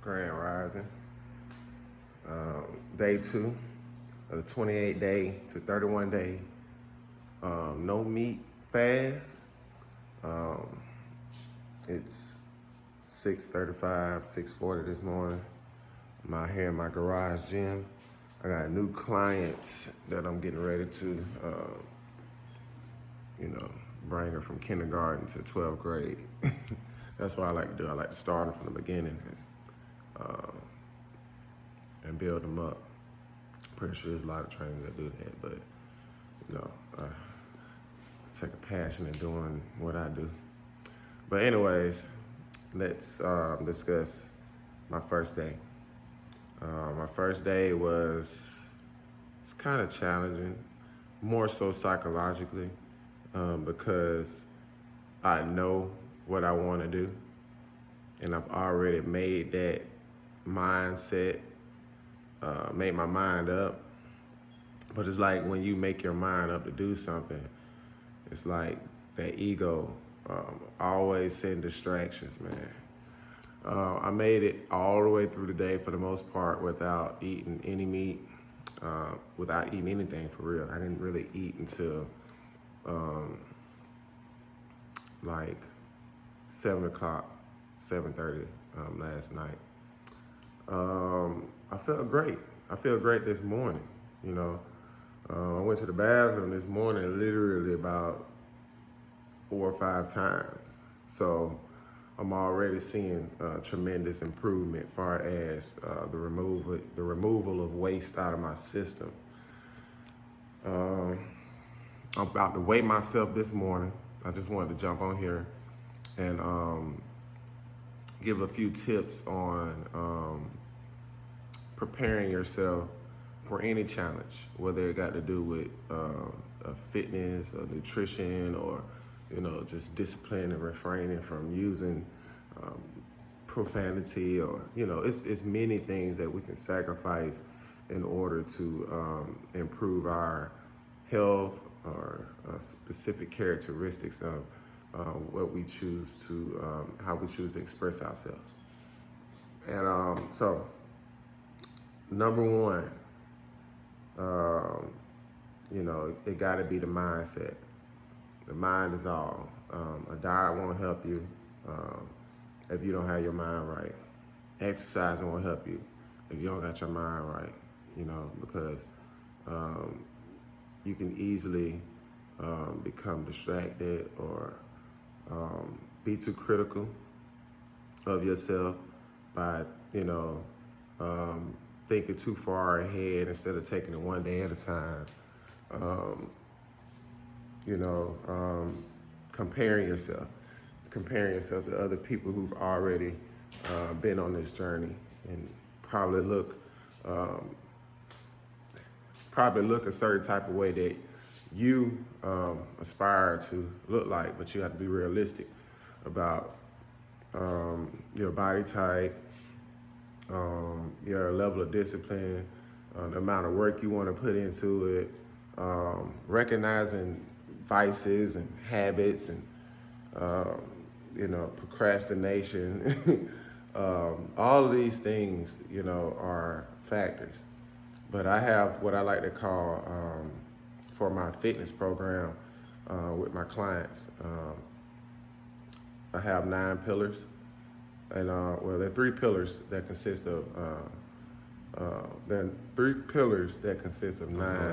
Grand Rising. Day 2 of the 28-day to 31-day no meat fast. It's 6:35, 6:40 this morning. I'm out here in my garage gym. I got new clients that I'm getting ready to, bring her from kindergarten to 12th grade. That's what I like to do. I like to start them from the beginning and build them up. Pretty sure there's a lot of trainers that do that, but I take a passion in doing what I do. But anyways, let's discuss my first day. My first day was kind of challenging, more so psychologically, because I know what I want to do, and I've already made that mindset, made my mind up. But it's like when you make your mind up to do something, it's like that ego always setting distractions, man. I made it all the way through the day for the most part without eating any meat, without eating anything for real. I didn't really eat until like 7 o'clock, 7:30 last night. I felt great. I feel great this morning, I went to the bathroom this morning literally about 4 or 5 times. So I'm already seeing tremendous improvement as far as the removal of waste out of my system. I'm about to weigh myself this morning. I just wanted to jump on here and give a few tips on preparing yourself for any challenge, whether it got to do with fitness or nutrition or just discipline and refraining from using profanity or it's many things that we can sacrifice in order to improve our health or specific characteristics of what we choose to how we choose to express ourselves. And so number one, it got to be the mindset. The mind is all. A diet won't help you if you don't have your mind right. Exercise won't help you if you don't got your mind right, because you can easily become distracted or be too critical of yourself by, thinking too far ahead instead of taking it one day at a time. Comparing yourself to other people who've already been on this journey and probably look a certain type of way that you aspire to look like, but you have to be realistic about your body type, your level of discipline, the amount of work you want to put into it, recognizing vices and habits and procrastination. All of these things, are factors. But I have what I like to call for my fitness program with my clients. I have 9 pillars. And there are 3 pillars that consist of 9. What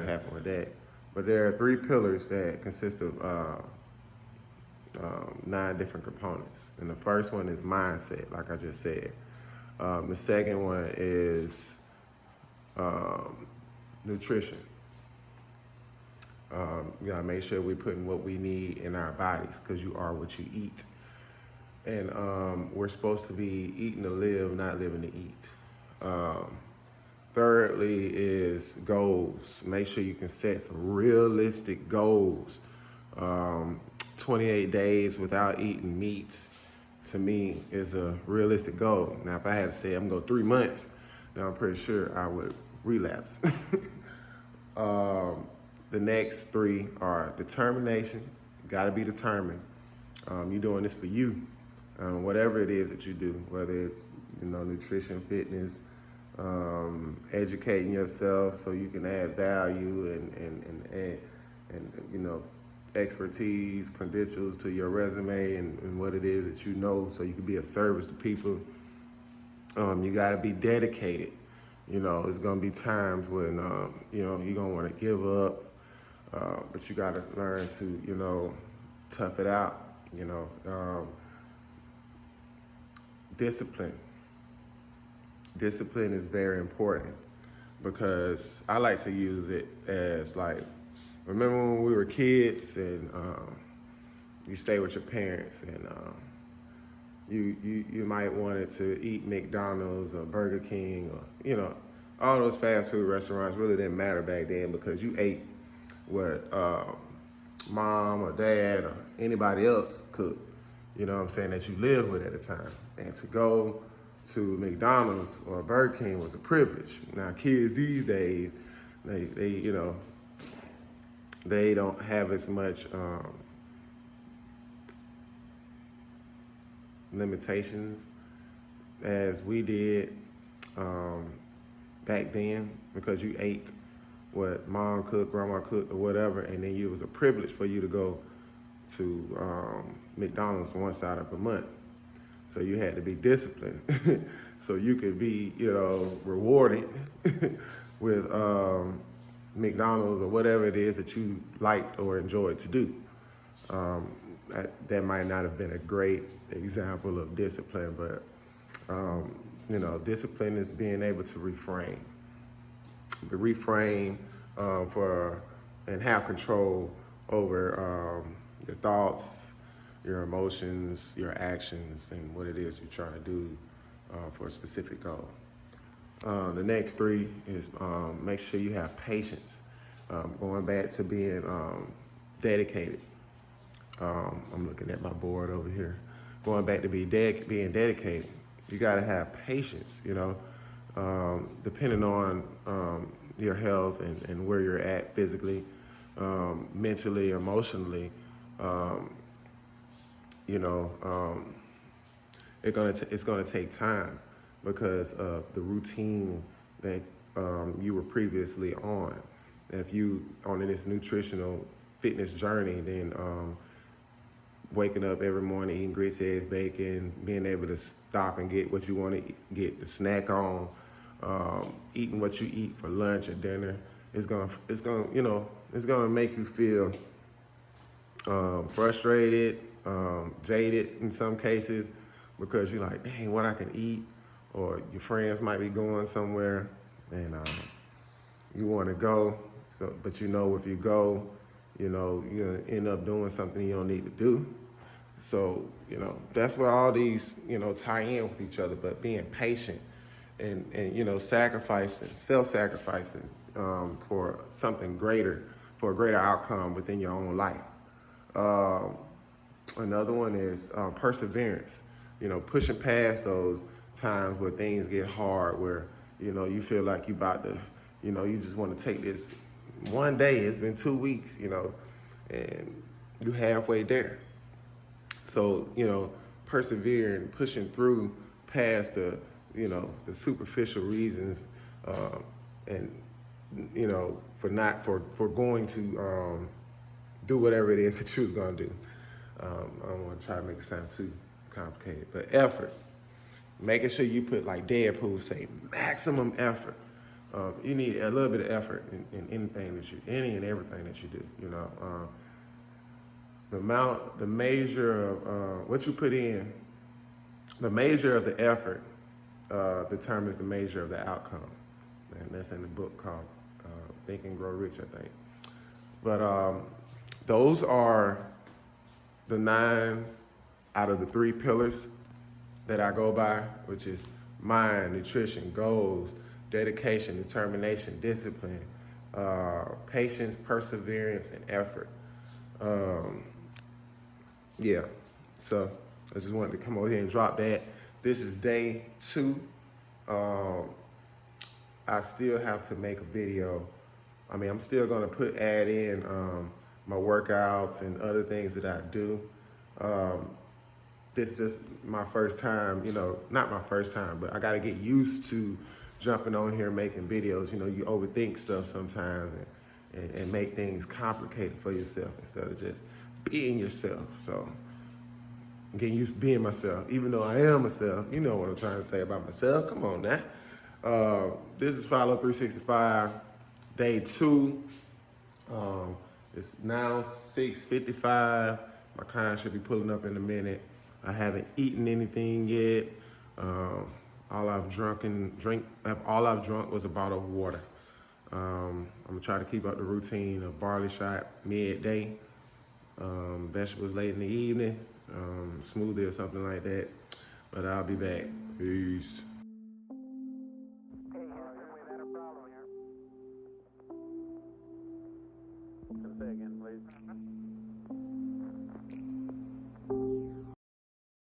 happened with that? But there are 3 pillars that consist of 9 different components. And the first one is mindset, like I just said. The second one is nutrition. We gotta make sure we're putting what we need in our bodies, because you are what you eat. And we're supposed to be eating to live, not living to eat. Thirdly is goals. Make sure you can set some realistic goals. 28 days without eating meat, to me, is a realistic goal. Now, if I had to say I'm going to go 3 months, then I'm pretty sure I would relapse. The next 3 are determination. You got to be determined. You're doing this for you. Whatever it is that you do, whether it's nutrition, fitness, educating yourself so you can add value and expertise, credentials to your resume and what it is that you know, so you can be of service to people. You got to be dedicated. It's gonna be times when you're gonna want to give up, but you got to learn to tough it out. Discipline. Discipline is very important, because I like to use it as like, remember when we were kids and you stay with your parents and you might wanted to eat McDonald's or Burger King or all those fast food restaurants really didn't matter back then, because you ate what mom or dad or anybody else cooked, that you lived with at the time. And to go to McDonald's or Burger King was a privilege. Now kids these days, they don't have as much limitations as we did back then, because you ate what mom cooked, grandma cooked, or whatever, and then it was a privilege for you to go to McDonald's once out of a month. So you had to be disciplined so you could be, rewarded with McDonald's or whatever it is that you liked or enjoyed to do. That might not have been a great example of discipline, but discipline is being able to refrain and have control over your thoughts, your emotions, your actions, and what it is you're trying to do for a specific goal. The next three is make sure you have patience. Going back to being dedicated. I'm looking at my board over here. Going back to being dedicated, you got to have patience, depending on your health and where you're at physically, mentally, emotionally. It's gonna take time because of the routine that you were previously on. If you on this nutritional fitness journey, then waking up every morning, eating grits, eggs, bacon, being able to stop and get what you want to get, the snack on, eating what you eat for lunch or dinner, it's gonna make you feel frustrated, jaded in some cases, because you're like, dang, what I can eat, or your friends might be going somewhere and you want to go, but if you go, you're gonna end up doing something you don't need to do. So, that's where all these, tie in with each other, but being patient and sacrificing, self-sacrificing for something greater, for a greater outcome within your own life. Another one is perseverance, pushing past those times where things get hard, where, you feel like you about to, you just want to take this one day, it's been 2 weeks, and you halfway there. So, persevering, pushing through past the superficial reasons, and, for going to do whatever it is that you was gonna do. I don't want to try to make it sound too complicated, but effort. Making sure you put, like Deadpool say, maximum effort. You need a little bit of effort in anything any and everything that you do. The measure of what you put in, the measure of the effort determines the measure of the outcome. And that's in the book called Think and Grow Rich, I think. But those are the 9 out of the 3 pillars that I go by, which is mind, nutrition, goals, dedication, determination, discipline, patience, perseverance, and effort. So I just wanted to come over here and drop that. This is day 2. I still have to make a video. I'm still gonna add in my workouts and other things that I do. this is just my first time, you know, not my first time, but I got to get used to jumping on here making videos. You know, you overthink stuff sometimes and make things complicated for yourself instead of just being yourself. So I'm getting used to being myself, even though I am myself. You know what I'm trying to say about myself. Come on now. This is Follow 365, day 2. It's now 6:55. My client should be pulling up in a minute. I haven't eaten anything yet. All I've drunk was a bottle of water. I'm gonna try to keep up the routine of barley shot midday, vegetables late in the evening, smoothie or something like that. But I'll be back. Peace.